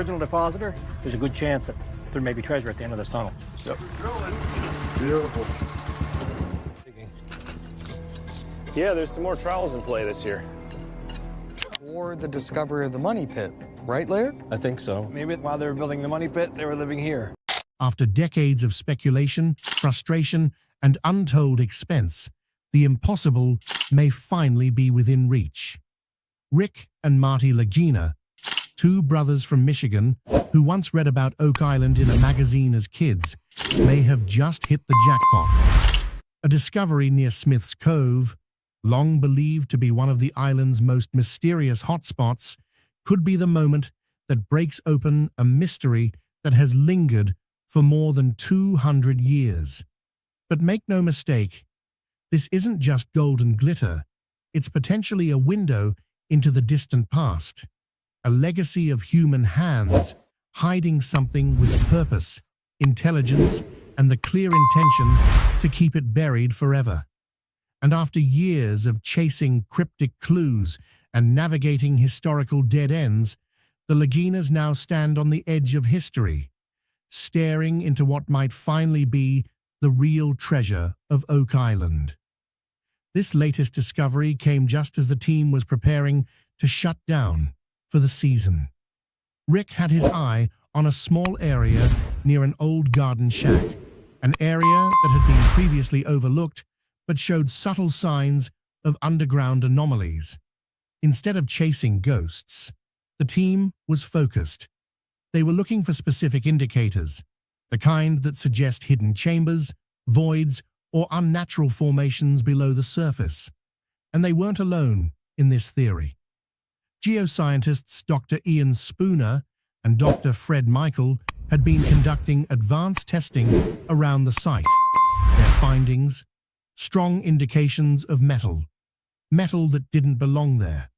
Original depositor, there's a good chance that there may be treasure at the end of this tunnel. Yep. Beautiful. Yeah, there's some more trials in play this year. Or the discovery of the money pit, right, Laird? I think so. Maybe while they were building the money pit, they were living here. After decades of speculation, frustration, and untold expense, the impossible may finally be within reach. Rick and Marty Lagina, two brothers from Michigan who once read about Oak Island in a magazine as kids, may have just hit the jackpot. A discovery near Smith's Cove, long believed to be one of the island's most mysterious hotspots, could be the moment that breaks open a mystery that has lingered for more than 200 years. But make no mistake, this isn't just golden glitter. It's potentially a window into the distant past, a legacy of human hands hiding something with purpose, intelligence, and the clear intention to keep it buried forever. And after years of chasing cryptic clues and navigating historical dead ends, the Laginas now stand on the edge of history, staring into what might finally be the real treasure of Oak Island. This latest discovery came just as the team was preparing to shut down for the season. Rick had his eye on a small area near an old garden shack, an area that had been previously overlooked but showed subtle signs of underground anomalies. Instead of chasing ghosts, the team was focused. They were looking for specific indicators, the kind that suggest hidden chambers, voids, or unnatural formations below the surface. And they weren't alone in this theory. Geoscientists Dr. Ian Spooner and Dr. Fred Michael had been conducting advanced testing around the site. Their findings: strong indications of metal that didn't belong there.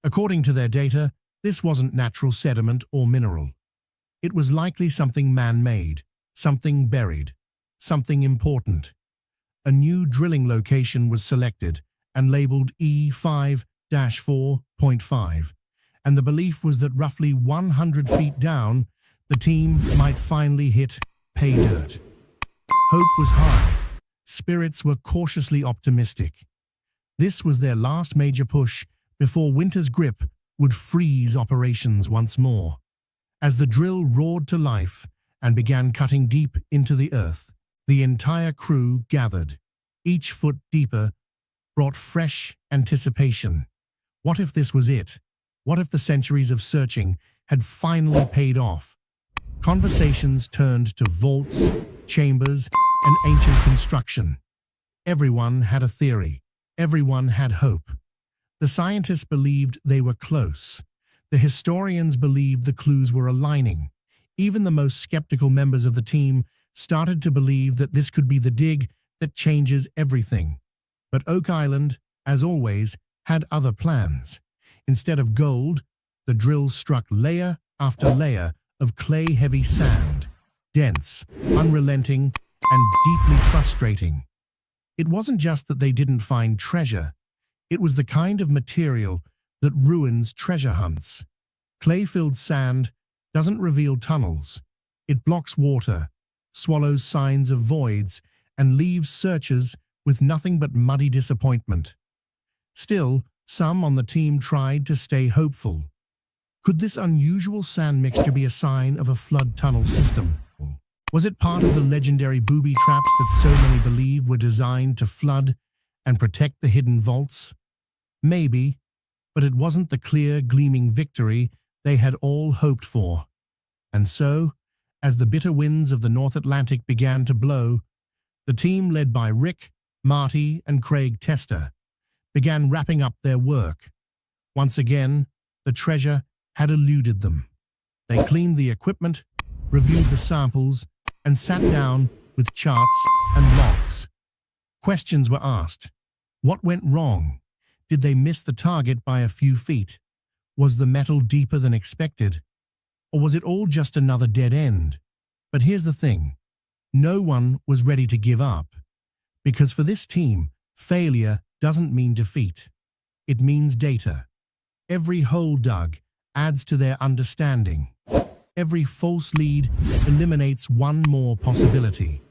According to their data, this wasn't natural sediment or mineral. It was likely something man-made, something buried, something important. A new drilling location was selected and labeled E5-4.5, and the belief was that roughly 100 feet down, the team might finally hit pay dirt. Hope was high. Spirits were cautiously optimistic. This was their last major push before winter's grip would freeze operations once more. As the drill roared to life and began cutting deep into the earth, the entire crew gathered. Each foot deeper brought fresh anticipation. What if this was it? What if the centuries of searching had finally paid off? Conversations turned to vaults, chambers, and ancient construction. Everyone had a theory. Everyone had hope. The scientists believed they were close. The historians believed the clues were aligning. Even the most skeptical members of the team started to believe that this could be the dig that changes everything. But Oak Island, as always, had other plans. Instead of gold, the drills struck layer after layer of clay-heavy sand, dense, unrelenting, and deeply frustrating. It wasn't just that they didn't find treasure. It was the kind of material that ruins treasure hunts. Clay-filled sand doesn't reveal tunnels. It blocks water, swallows signs of voids, and leaves searchers with nothing but muddy disappointment. Still, some on the team tried to stay hopeful. Could this unusual sand mixture be a sign of a flood tunnel system? Was it part of the legendary booby traps that so many believe were designed to flood and protect the hidden vaults? Maybe, but it wasn't the clear, gleaming victory they had all hoped for. And so, as the bitter winds of the North Atlantic began to blow, the team led by Rick, Marty, and Craig Tester began wrapping up their work. Once again, the treasure had eluded them. They cleaned the equipment, reviewed the samples, and sat down with charts and logs. Questions were asked. What went wrong? Did they miss the target by a few feet? Was the metal deeper than expected? Or was it all just another dead end? But here's the thing. No one was ready to give up. Because for this team, failure doesn't mean defeat. It means data. Every hole dug, adds to their understanding. Every false lead eliminates one more possibility.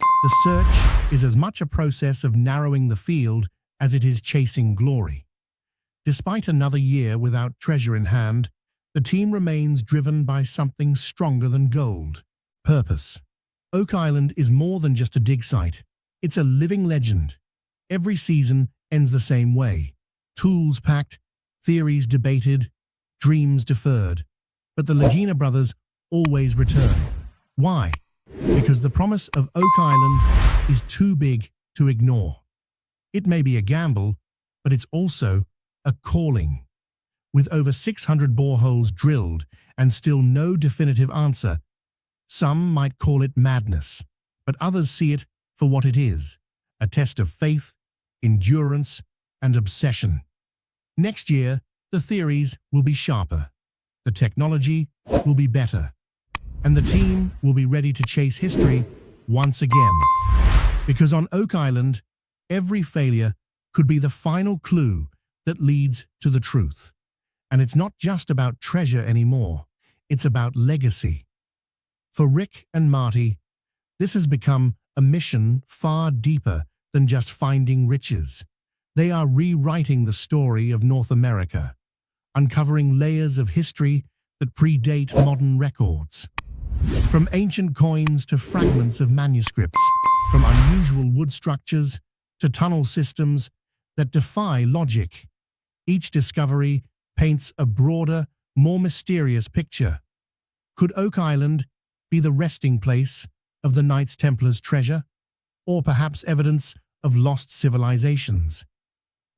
The search is as much a process of narrowing the field as it is chasing glory. Despite another year without treasure in hand, the team remains driven by something stronger than gold: purpose. Oak Island is more than just a dig site. It's a living legend. Every season ends the same way: tools packed, theories debated, dreams deferred. But the Lagina brothers always return. Why? Because the promise of Oak Island is too big to ignore. It may be a gamble, but it's also a calling. With over 600 boreholes drilled and still no definitive answer, some might call it madness, but others see it for what it is: a test of faith, endurance, and obsession. Next year, the theories will be sharper, the technology will be better, and the team will be ready to chase history once again. Because on Oak Island, every failure could be the final clue that leads to the truth. And it's not just about treasure anymore, it's about legacy. For Rick and Marty, this has become a mission far deeper than just finding riches. They are rewriting the story of North America, uncovering layers of history that predate modern records. From ancient coins to fragments of manuscripts, from unusual wood structures to tunnel systems that defy logic, each discovery paints a broader, more mysterious picture. Could Oak Island be the resting place of the Knights Templar's treasure, or perhaps evidence of lost civilizations?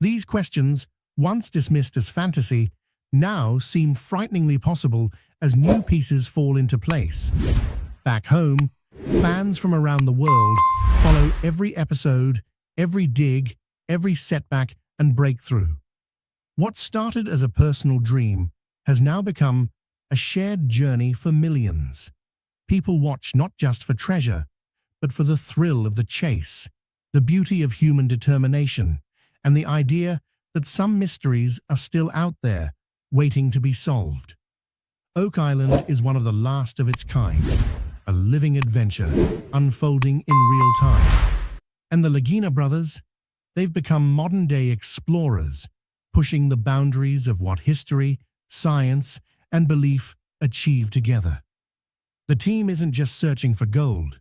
These questions, once dismissed as fantasy, now seem frighteningly possible as new pieces fall into place. Back home, fans from around the world follow every episode, every dig, every setback and breakthrough. What started as a personal dream has now become a shared journey for millions. People watch not just for treasure, but for the thrill of the chase, the beauty of human determination, and the idea that some mysteries are still out there, waiting to be solved. Oak Island is one of the last of its kind, a living adventure unfolding in real time. And the Lagina brothers, they've become modern-day explorers, pushing the boundaries of what history, science, and belief achieve together. The team isn't just searching for gold,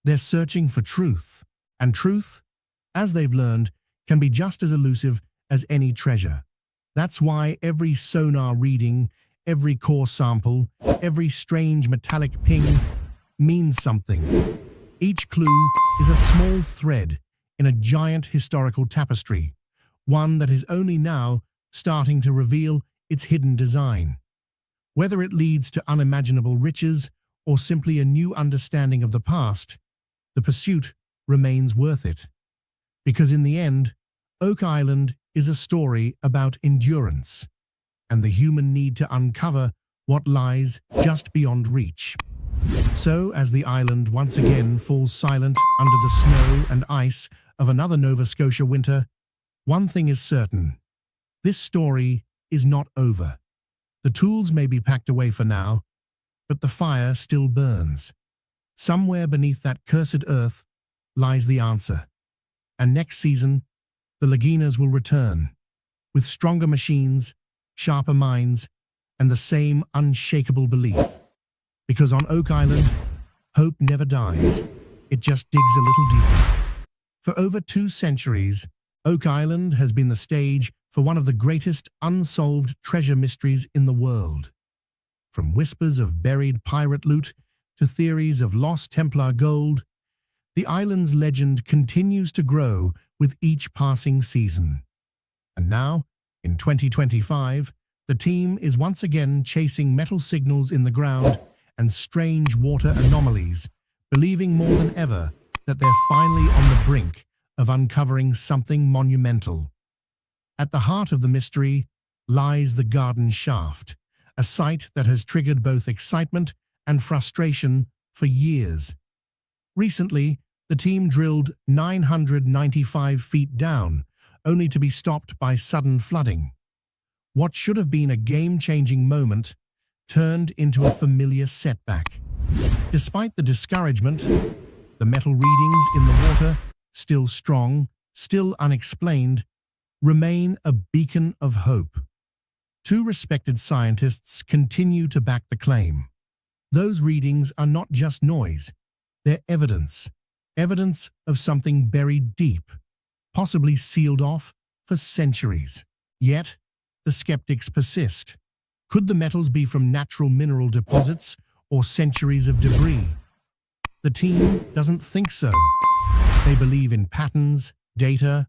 they're searching for truth. And truth, as they've learned, can be just as elusive as any treasure. That's why every sonar reading, every core sample, every strange metallic ping means something. Each clue is a small thread in a giant historical tapestry, one that is only now starting to reveal its hidden design. Whether it leads to unimaginable riches or simply a new understanding of the past, the pursuit remains worth it. Because in the end, Oak Island is a story about endurance and the human need to uncover what lies just beyond reach. So, as the island once again falls silent under the snow and ice of another Nova Scotia winter, one thing is certain: this story is not over. The tools may be packed away for now, but the fire still burns. Somewhere beneath that cursed earth lies the answer. And next season, the Laginas will return, with stronger machines, sharper minds, and the same unshakable belief. Because on Oak Island, hope never dies. It just digs a little deeper. For over 2 centuries, Oak Island has been the stage for one of the greatest unsolved treasure mysteries in the world. From whispers of buried pirate loot to theories of lost Templar gold, the island's legend continues to grow with each passing season. And now, in 2025, the team is once again chasing metal signals in the ground and strange water anomalies, believing more than ever that they're finally on the brink of uncovering something monumental. At the heart of the mystery lies the Garden Shaft, a site that has triggered both excitement and frustration for years. Recently, the team drilled 995 feet down, only to be stopped by sudden flooding. What should have been a game-changing moment turned into a familiar setback. Despite the discouragement, the metal readings in the water, still strong, still unexplained, remain a beacon of hope. Two respected scientists continue to back the claim. Those readings are not just noise, they're evidence of something buried deep, possibly sealed off for centuries. Yet, the skeptics persist. Could the metals be from natural mineral deposits or centuries of debris? The team doesn't think so. They believe in patterns, data,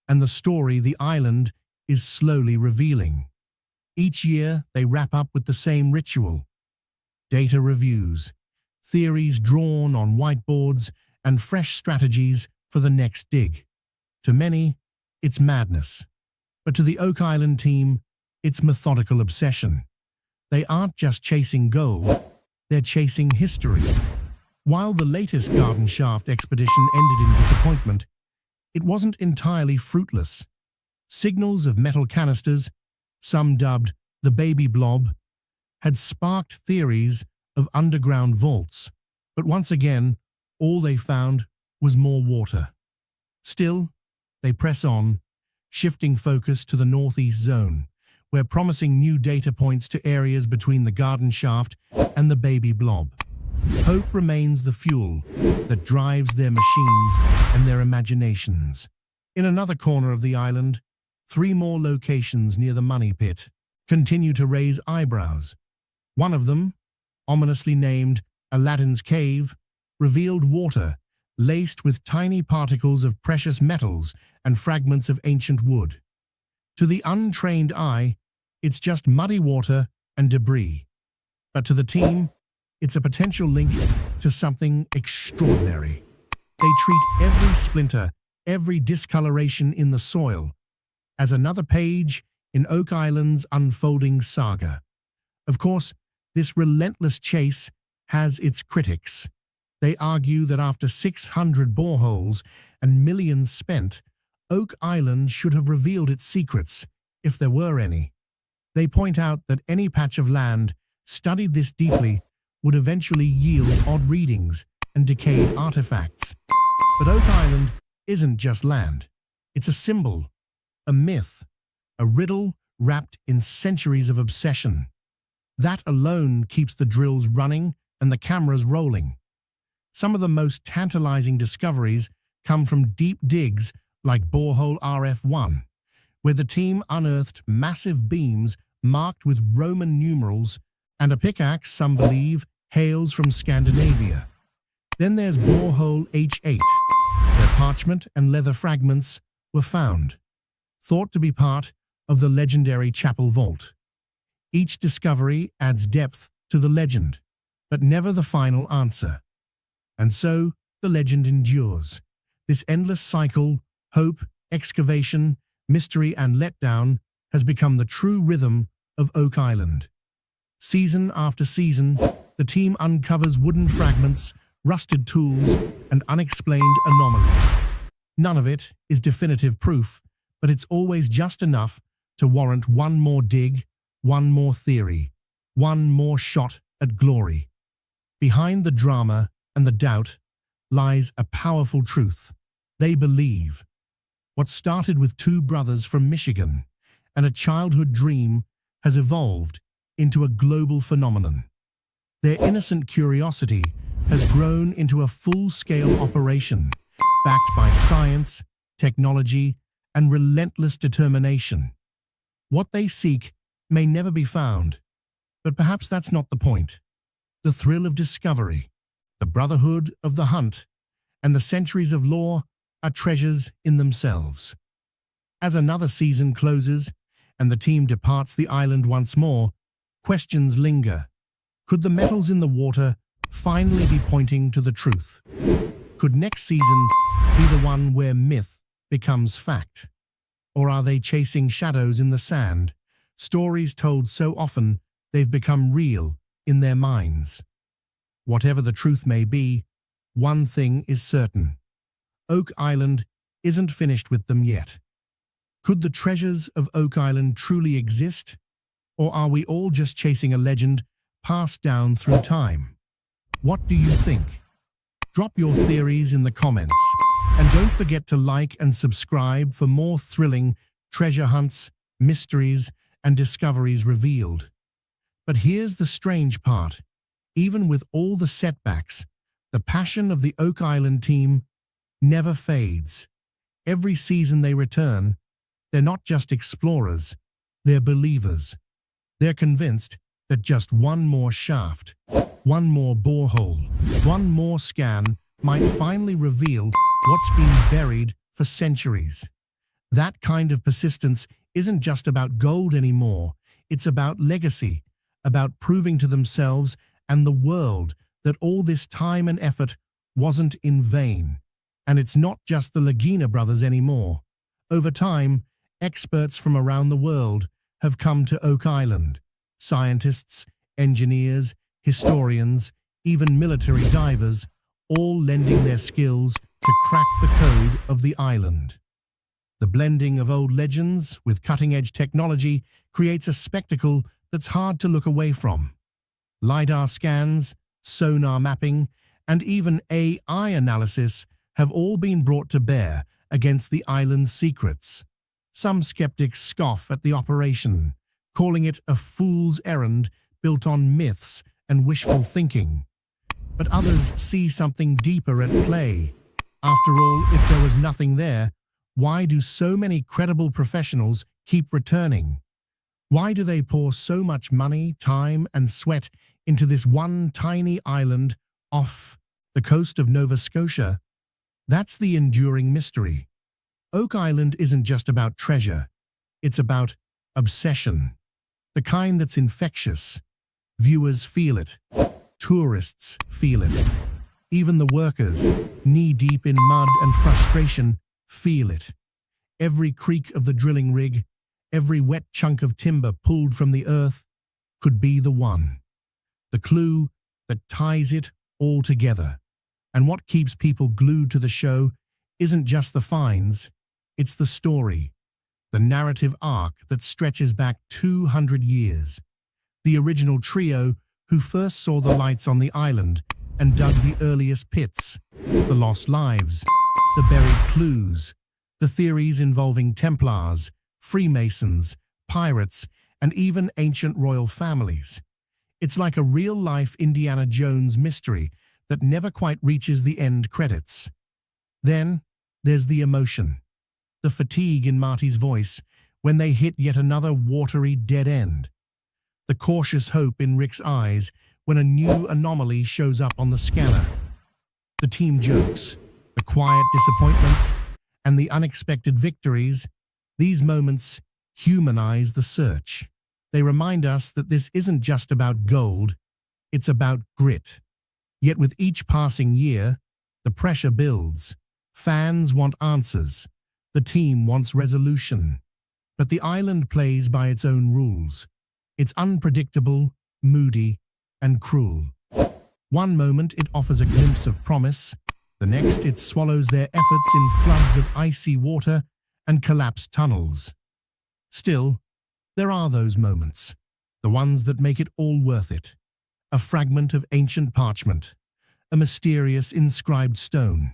and the story the island is slowly revealing. Each year, they wrap up with the same ritual. Data reviews, theories drawn on whiteboards, and fresh strategies for the next dig. To many, it's madness. But to the Oak Island team, it's methodical obsession. They aren't just chasing gold, they're chasing history. While the latest garden shaft expedition ended in disappointment, it wasn't entirely fruitless. Signals of metal canisters, some dubbed the baby blob, had sparked theories of underground vaults. But once again, all they found was more water. Still, they press on, shifting focus to the northeast zone, where promising new data points to areas between the garden shaft and the baby blob. Hope remains the fuel that drives their machines and their imaginations. In another corner of the island, 3 more locations near the money pit continue to raise eyebrows. One of them, ominously named Aladdin's Cave, revealed water laced with tiny particles of precious metals and fragments of ancient wood. To the untrained eye, it's just muddy water and debris. But to the team, it's a potential link to something extraordinary. They treat every splinter, every discoloration in the soil, as another page in Oak Island's unfolding saga. Of course, this relentless chase has its critics. They argue that after 600 boreholes and millions spent, Oak Island should have revealed its secrets, if there were any. They point out that any patch of land studied this deeply would eventually yield odd readings and decayed artifacts. But Oak Island isn't just land. It's a symbol, a myth, a riddle wrapped in centuries of obsession. That alone keeps the drills running and the cameras rolling. Some of the most tantalizing discoveries come from deep digs like Borehole RF1, where the team unearthed massive beams marked with Roman numerals and a pickaxe some believe hails from Scandinavia. Then there's Borehole H8, where parchment and leather fragments were found, thought to be part of the legendary chapel vault. Each discovery adds depth to the legend, but never the final answer. And so, the legend endures. This endless cycle, hope, excavation, mystery and letdown has become the true rhythm of Oak Island. Season after season, the team uncovers wooden fragments, rusted tools, and unexplained anomalies. None of it is definitive proof, but it's always just enough to warrant one more dig, one more theory, one more shot at glory. Behind the drama and the doubt lies a powerful truth. They believe. What started with 2 brothers from Michigan and a childhood dream has evolved into a global phenomenon. Their innocent curiosity has grown into a full-scale operation, backed by science, technology, and relentless determination. What they seek may never be found, but perhaps that's not the point. The thrill of discovery, the brotherhood of the hunt, and the centuries of lore are treasures in themselves. As another season closes and the team departs the island once more, questions linger. Could the metals in the water finally be pointing to the truth? Could next season be the one where myth becomes fact? Or are they chasing shadows in the sand, stories told so often they've become real in their minds? Whatever the truth may be, one thing is certain. Oak Island isn't finished with them yet. Could the treasures of Oak Island truly exist? Or are we all just chasing a legend passed down through time? What do you think? Drop your theories in the comments. And don't forget to like and subscribe for more thrilling treasure hunts, mysteries, and discoveries revealed. But here's the strange part. Even with all the setbacks, the passion of the Oak Island team never fades. Every season they return, they're not just explorers, they're believers. They're convinced that just one more shaft, one more borehole, one more scan might finally reveal what's been buried for centuries. That kind of persistence isn't just about gold anymore. It's about legacy, about proving to themselves and the world that all this time and effort wasn't in vain. And it's not just the Lagina brothers anymore. Over time, experts from around the world have come to Oak Island. Scientists, engineers, historians, even military divers, all lending their skills to crack the code of the island. The blending of old legends with cutting-edge technology creates a spectacle that's hard to look away from. LiDAR scans, sonar mapping, and even AI analysis have all been brought to bear against the island's secrets. Some skeptics scoff at the operation, calling it a fool's errand built on myths and wishful thinking. But others see something deeper at play. After all, if there was nothing there, why do so many credible professionals keep returning? Why do they pour so much money, time, and sweat into this one tiny island off the coast of Nova Scotia? That's the enduring mystery. Oak Island isn't just about treasure. It's about obsession. The kind that's infectious. Viewers feel it. Tourists feel it. Even the workers, knee-deep in mud and frustration, feel it. Every creak of the drilling rig, every wet chunk of timber pulled from the earth could be the one. The clue that ties it all together. And what keeps people glued to the show isn't just the finds, it's the story, the narrative arc that stretches back 200 years. The original trio who first saw the lights on the island and dug the earliest pits, the lost lives, the buried clues, the theories involving Templars, Freemasons, pirates, and even ancient royal families. It's like a real-life Indiana Jones mystery that never quite reaches the end credits. Then there's the emotion, the fatigue in Marty's voice when they hit yet another watery dead end, the cautious hope in Rick's eyes when a new anomaly shows up on the scanner, the team jokes, the quiet disappointments, and the unexpected victories. These moments humanize the search. They remind us that this isn't just about gold, it's about grit. Yet with each passing year, the pressure builds. Fans want answers. The team wants resolution. But the island plays by its own rules. It's unpredictable, moody, and cruel. One moment it offers a glimpse of promise, the next it swallows their efforts in floods of icy water and collapsed tunnels. Still, there are those moments, the ones that make it all worth it. A fragment of ancient parchment, a mysterious inscribed stone,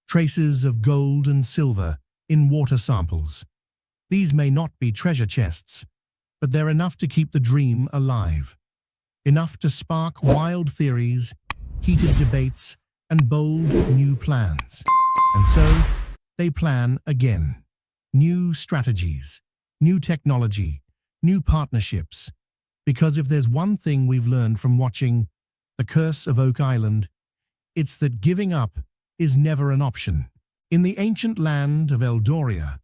traces of gold and silver in water samples. These may not be treasure chests, but they're enough to keep the dream alive. Enough to spark wild theories, heated debates, and bold new plans. And so, they plan again. New strategies, new technology, new partnerships. Because if there's one thing we've learned from watching The Curse of Oak Island, it's that giving up is never an option. In the ancient land of Eldoria,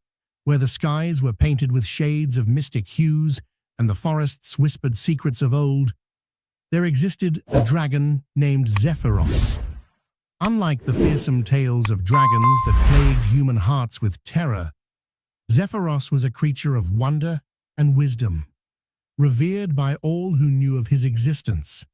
where the skies were painted with shades of mystic hues and the forests whispered secrets of old, there existed a dragon named Zephyros. Unlike the fearsome tales of dragons that plagued human hearts with terror, Zephyros was a creature of wonder and wisdom, revered by all who knew of his existence.